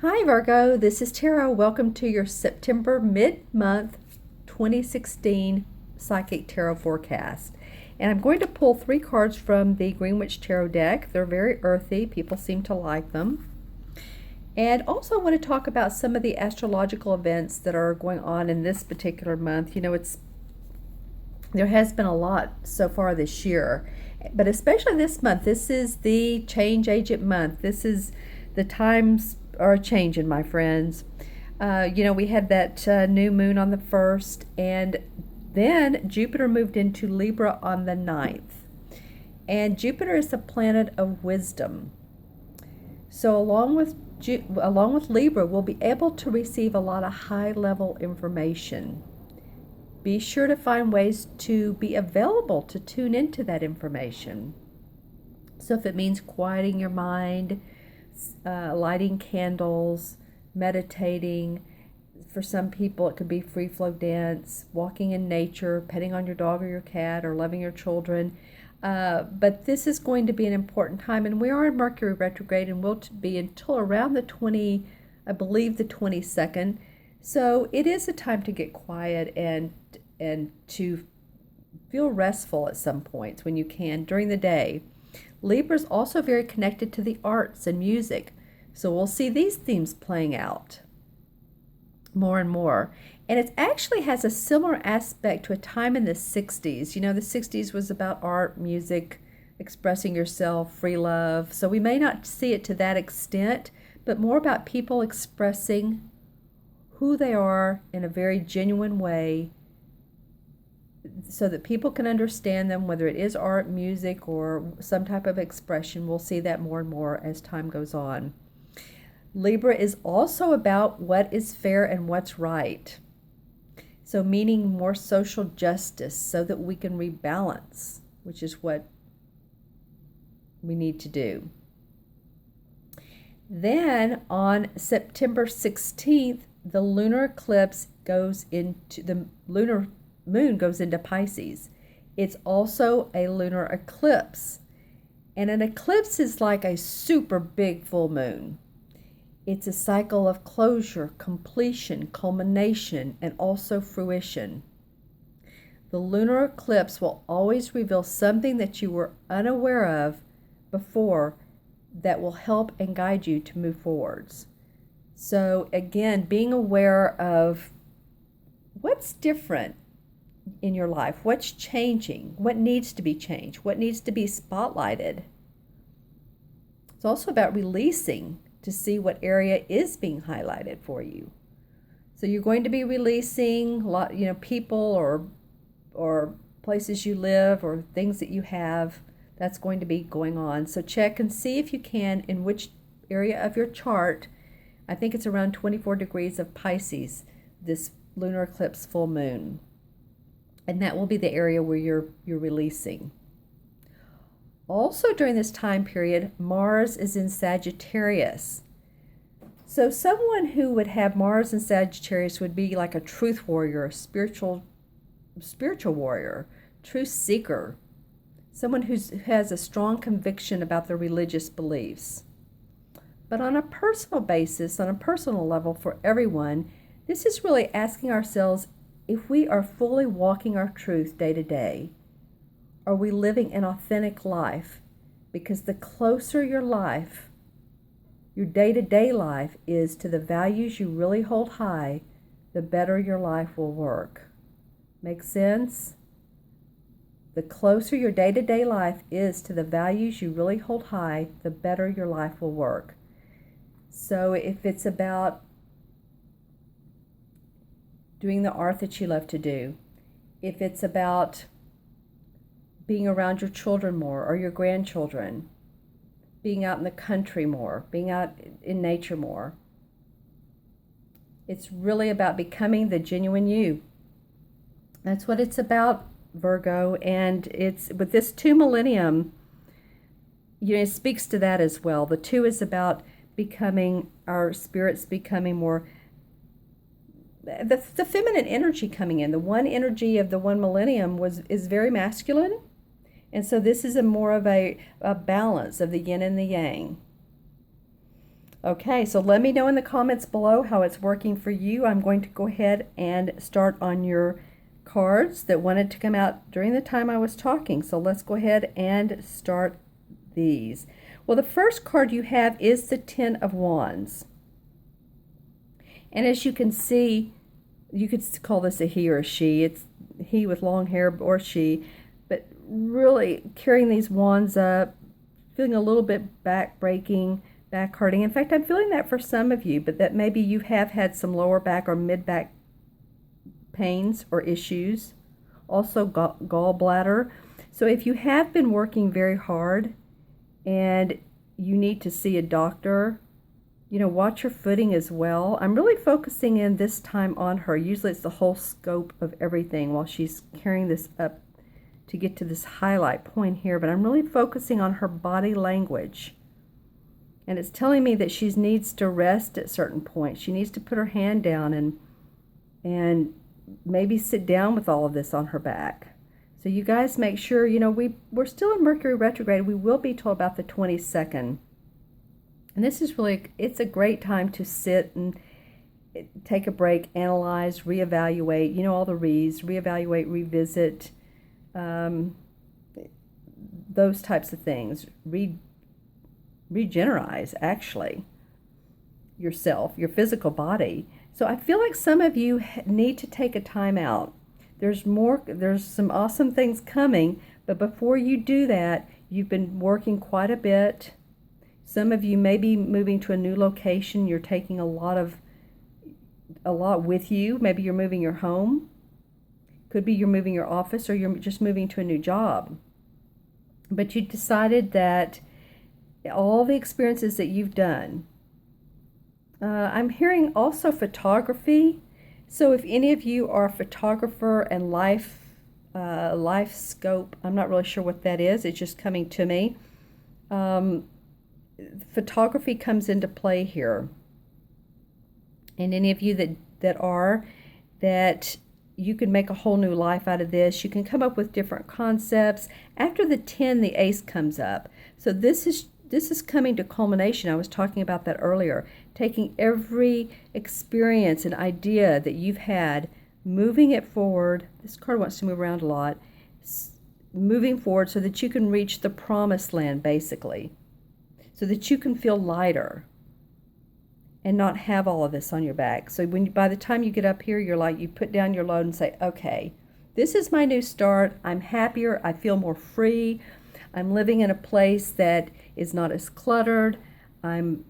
Hi Virgo, this is Tara. Welcome to your September mid-month 2016 Psychic Tarot forecast. And I'm going to pull three cards from the Greenwich Tarot deck. They're very earthy. People seem to like them. And also I want to talk about some of the astrological events that are going on in this particular month. There has been a lot so far this year, but especially this month. This is the change agent month. This is the times are changing, my friends. We had that new moon on the 1st, and then Jupiter moved into Libra on the 9th. And Jupiter is the planet of wisdom. So along with Libra, we'll be able to receive a lot of high-level information. Be sure to find ways to be available to tune into that information. So if it means quieting your mind, lighting candles, meditating. For some people, it could be free flow dance, walking in nature, petting on your dog or your cat, or loving your children. But this is going to be an important time, and we are in Mercury retrograde, and will be until around the 22nd. So it is a time to get quiet and to feel restful at some points when you can during the day. Libra is also very connected to the arts and music, so we'll see these themes playing out more and more. And it actually has a similar aspect to a time in the 60s. The 60s was about art, music, expressing yourself, free love. So we may not see it to that extent, but more about people expressing who they are in a very genuine way, so that people can understand them, whether it is art, music, or some type of expression. We'll see that more and more as time goes on. Libra is also about what is fair and what's right. So meaning more social justice so that we can rebalance, which is what we need to do. Then on September 16th, the lunar eclipse the lunar moon goes into Pisces. It's also a lunar eclipse. And an eclipse is like a super big full moon. It's a cycle of closure, completion, culmination, and also fruition. The lunar eclipse will always reveal something that you were unaware of before that will help and guide you to move forwards. So again, being aware of what's different in your life, what's changing, what needs to be changed, what needs to be spotlighted. It's also about releasing to see what area is being highlighted for you. So you're going to be releasing people or places you live or things that you have. That's going to be going on. So check and see if you can in which area of your chart. I think it's around 24 degrees of Pisces, this lunar eclipse full moon. And that will be the area where you're releasing. Also during this time period, Mars is in Sagittarius. So someone who would have Mars in Sagittarius would be like a truth warrior, a spiritual warrior, truth seeker, someone who has a strong conviction about their religious beliefs. But on a personal basis, on a personal level for everyone, this is really asking ourselves, if we are fully walking our truth day to day, are we living an authentic life? Because the closer your life, your day-to-day life is to the values you really hold high, the better your life will work. Make sense? The closer your day-to-day life is to the values you really hold high, the better your life will work. So if it's about doing the art that you love to do, if it's about being around your children more or your grandchildren, being out in the country more, being out in nature more, it's really about becoming the genuine you. That's what it's about, Virgo. And it's with this 2 millennium, it speaks to that as well. The 2 is about becoming, our spirits becoming more, the feminine energy coming in. The 1 energy of the 1 millennium is very masculine, and so this is more of a balance of the yin and the yang. Okay, so let me know in the comments below how it's working for you. I'm going to go ahead and start on your cards that wanted to come out during the time I was talking. So let's go ahead and start these. Well, the first card you have is the Ten of Wands. And as you can see, you could call this a he or a she. It's he with long hair or she, but really carrying these wands up, feeling a little bit back-breaking, back-hurting. In fact, I'm feeling that for some of you, but that maybe you have had some lower back or mid-back pains or issues. Also gallbladder. So if you have been working very hard and you need to see a doctor, watch your footing as well. I'm really focusing in this time on her. Usually it's the whole scope of everything while she's carrying this up to get to this highlight point here, but I'm really focusing on her body language. And it's telling me that she needs to rest at certain points. She needs to put her hand down and maybe sit down with all of this on her back. So you guys make sure, we're still in Mercury retrograde. We will be till about the 22nd. And this is really, it's a great time to sit and take a break, analyze, reevaluate, all the re's, reevaluate, revisit, those types of things. Regenerate, actually, yourself, your physical body. So I feel like some of you need to take a time out. There's some awesome things coming, but before you do that, you've been working quite a bit. Some of you may be moving to a new location. You're taking a lot with you. Maybe you're moving your home. Could be you're moving your office, or you're just moving to a new job. But you decided that all the experiences that you've done. I'm hearing also photography. So if any of you are a photographer and life scope, I'm not really sure what that is. It's just coming to me. Photography comes into play here. And any of you that you can make a whole new life out of this. You can come up with different concepts. After the 10, the ace comes up. So this is coming to culmination. I was talking about that earlier. Taking every experience and idea that you've had, moving it forward. This card wants to move around a lot. Moving forward so that you can reach the promised land, basically. So that you can feel lighter and not have all of this on your back. So by the time you get up here, you're like, you put down your load and say, okay, this is my new start. I'm happier. I feel more free. I'm living in a place that is not as cluttered. I'm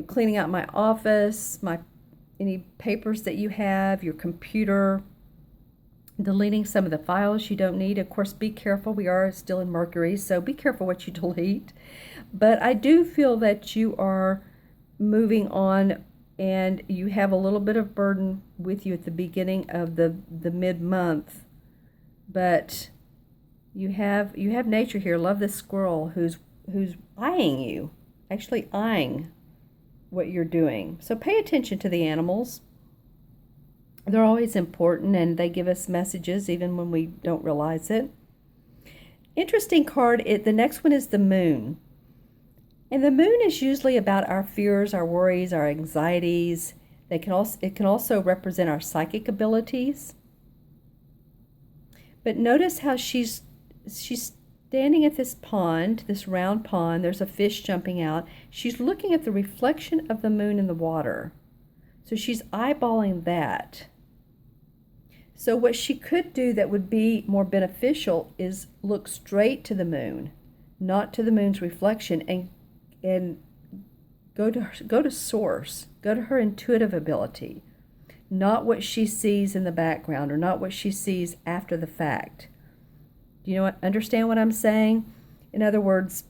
cleaning out my office, any papers that you have, your computer, deleting some of the files you don't need. Of course, be careful. We are still in Mercury, so be careful what you delete. But I do feel that you are moving on, and you have a little bit of burden with you at the beginning of the mid-month. But you have nature here. Love this squirrel who's eyeing you, actually eyeing what you're doing. So pay attention to the animals. They're always important, and they give us messages even when we don't realize it. Interesting card. The next one is the moon. And the moon is usually about our fears, our worries, our anxieties. It can also represent our psychic abilities. But notice how she's standing at this pond, this round pond. There's a fish jumping out. She's looking at the reflection of the moon in the water. So she's eyeballing that. So what she could do that would be more beneficial is look straight to the moon, not to the moon's reflection, and go to source, go to her intuitive ability, not what she sees in the background or not what she sees after the fact. Do you understand what I'm saying? In other words,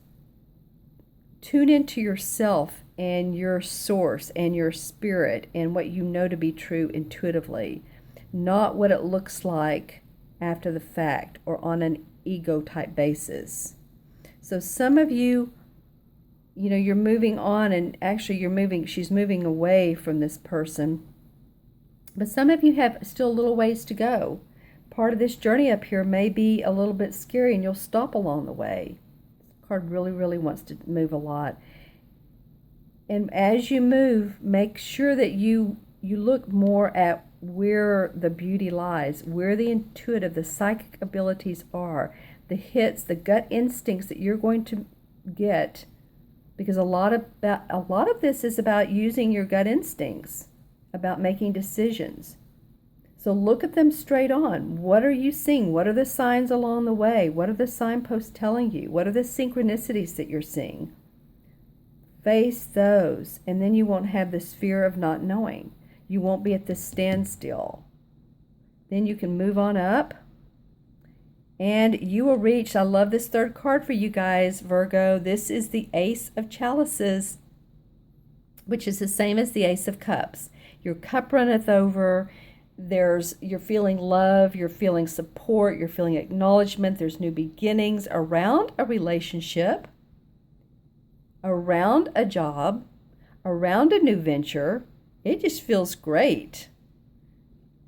tune into yourself and your source and your spirit and what you know to be true intuitively, not what it looks like after the fact or on an ego type basis. So some of you, you're moving on, and actually she's moving away from this person. But some of you have still a little ways to go. Part of this journey up here may be a little bit scary, and you'll stop along the way. This card really, really wants to move a lot. And as you move, make sure that you look more at where the beauty lies, where the intuitive, the psychic abilities are, the hits, the gut instincts that you're going to get, because a lot of this is about using your gut instincts, about making decisions. So look at them straight on. What are you seeing? What are the signs along the way? What are the signposts telling you? What are the synchronicities that you're seeing? Face those, and then you won't have this fear of not knowing. You won't be at this standstill. Then you can move on up, and you will reach, I love this third card for you guys, Virgo. This is the Ace of Chalices, which is the same as the Ace of Cups. Your cup runneth over. You're feeling love, you're feeling support, you're feeling acknowledgement. There's new beginnings around a relationship, around a job, around a new venture. It just feels great.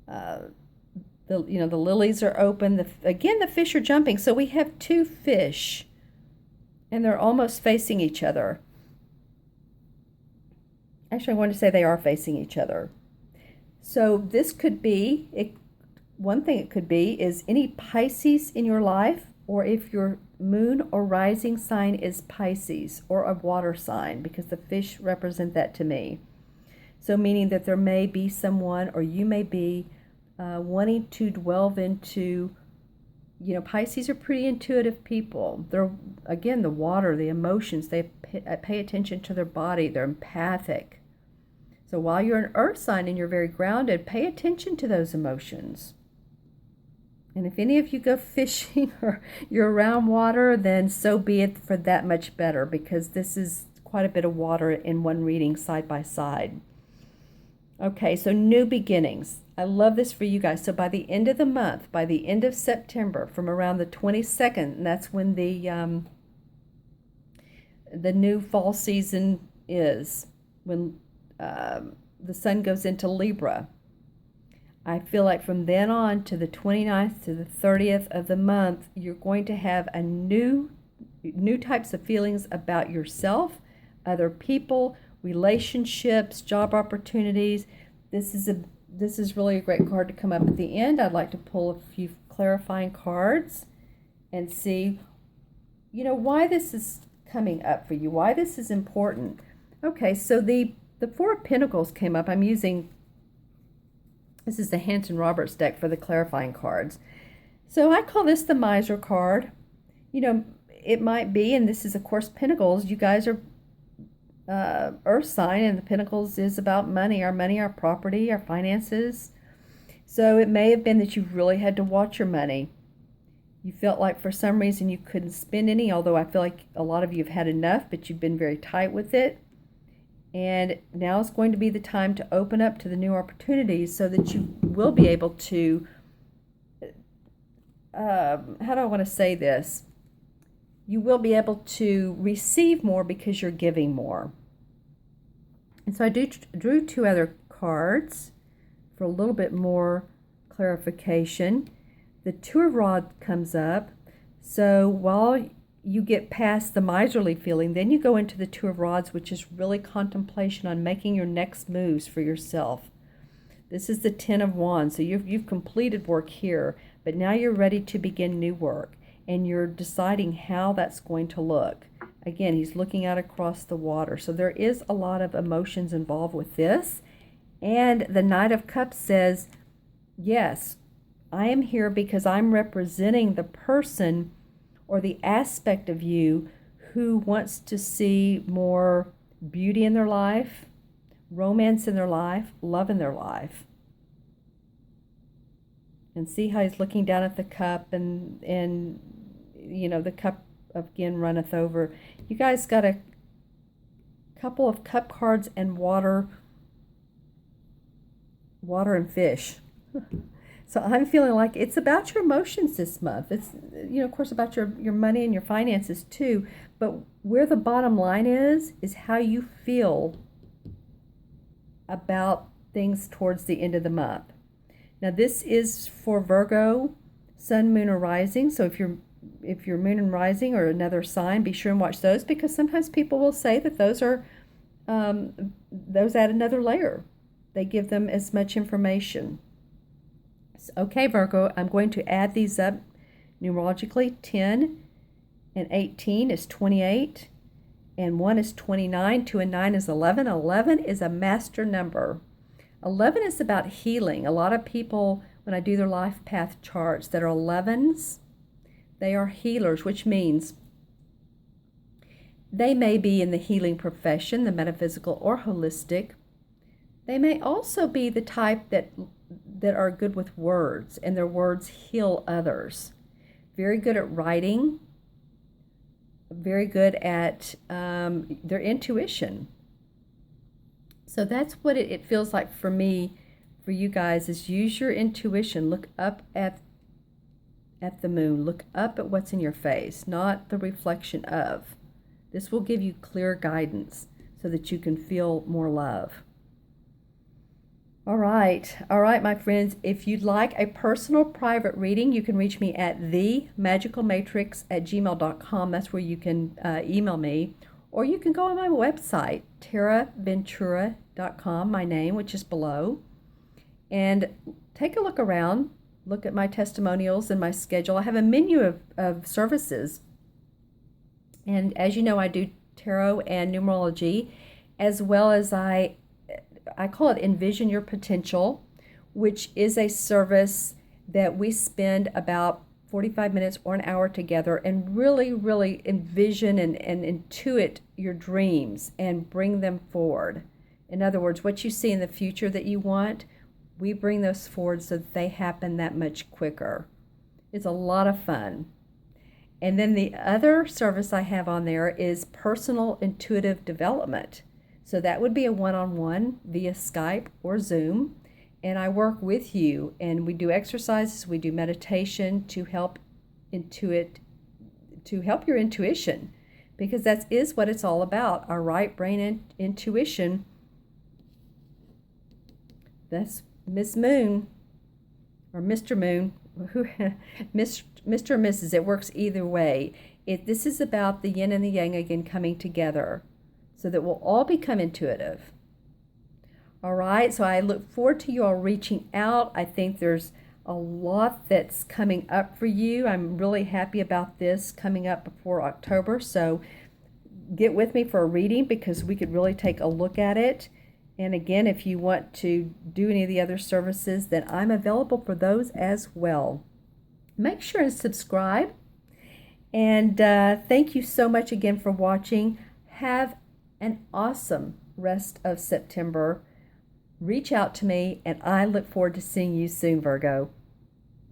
The lilies are open. Again, the fish are jumping. So we have two fish, and they're almost facing each other. Actually, I want to say they are facing each other. So this could be, one thing it could be is any Pisces in your life, or if your moon or rising sign is Pisces or a water sign, because the fish represent that to me. So meaning that there may be someone, or you may be wanting to delve into, Pisces are pretty intuitive people. They're, again, the water, the emotions, they pay attention to their body, they're empathic. So while you're an earth sign and you're very grounded, pay attention to those emotions. And if any of you go fishing or you're around water, then so be it, for that much better, because this is quite a bit of water in one reading side by side. Okay, so new beginnings. I love this for you guys. So by the end of the month, by the end of September, from around the 22nd, and that's when the new fall season is, when the sun goes into Libra. I feel like from then on to the 29th to the 30th of the month, you're going to have a new types of feelings about yourself, other people, relationships, job opportunities. This is really a great card to come up at the end. I'd like to pull a few clarifying cards and see, why this is coming up for you, why this is important. Okay, so the Four of Pentacles came up. I'm using, this is the Hampton Roberts deck for the clarifying cards. So I call this the Miser card. It might be, and this is, of course, Pentacles. You guys are earth sign, and the Pentacles is about money, our property, our finances. So it may have been that you really had to watch your money. You felt like for some reason you couldn't spend any, although I feel like a lot of you have had enough, but you've been very tight with it. And now is going to be the time to open up to the new opportunities, so that you will be able to, how do I want to say this? You will be able to receive more because you're giving more. And so I drew two other cards for a little bit more clarification. The Two of Rods comes up. So while you get past the miserly feeling, then you go into the Two of Rods, which is really contemplation on making your next moves for yourself. This is the Ten of Wands. So you've completed work here, but now you're ready to begin new work, and you're deciding how that's going to look. Again, he's looking out across the water. So there is a lot of emotions involved with this. And the Knight of Cups says, yes, I am here because I'm representing the person or the aspect of you who wants to see more beauty in their life, romance in their life, love in their life. And see how he's looking down at the cup, and the cup again runneth over. You guys got a couple of cup cards and water and fish. So I'm feeling like it's about your emotions this month. It's, of course, about your money and your finances too. But where the bottom line is how you feel about things towards the end of the month. Now, this is for Virgo, Sun, Moon, or Rising. So if you're Moon and Rising or another sign, be sure and watch those, because sometimes people will say that those are those add another layer. They give them as much information. So, okay, Virgo, I'm going to add these up numerologically. 10 and 18 is 28, and 1 is 29, 2 and 9 is 11. 11 is a master number. 11 is about healing. A lot of people, when I do their life path charts that are 11s, they are healers, which means they may be in the healing profession, the metaphysical or holistic. They may also be the type that are good with words, and their words heal others. Very good at writing, very good at their intuition. So that's what it feels like for me, for you guys, is use your intuition. Look up at the moon. Look up at what's in your face, not the reflection of. This will give you clear guidance so that you can feel more love. All right, my friends. If you'd like a personal private reading, you can reach me at themagicalmatrix@gmail.com. That's where you can email me. Or you can go on my website, taraventura.com, my name, which is below. And take a look around. Look at my testimonials and my schedule. I have a menu of services. And as you know, I do tarot and numerology, as well as I call it Envision Your Potential, which is a service that we spend about 45 minutes or an hour together and really, really envision and intuit your dreams and bring them forward. In other words, what you see in the future that you want, we bring those forward so that they happen that much quicker. It's a lot of fun. And then the other service I have on there is personal intuitive development. So that would be a one-on-one via Skype or Zoom. And I work with you, and we do exercises, we do meditation to help your intuition, because that is what it's all about, our right brain intuition. That's Miss Moon, or Mr. Moon, Mr. or Mrs. It works either way. This is about the yin and the yang again coming together so that we'll all become intuitive. All right, so I look forward to you all reaching out. I think there's a lot that's coming up for you. I'm really happy about this coming up before October. So get with me for a reading, because we could really take a look at it. And again, if you want to do any of the other services, then I'm available for those as well. Make sure and subscribe. And thank you so much again for watching. Have an awesome rest of September. Reach out to me, and I look forward to seeing you soon, Virgo.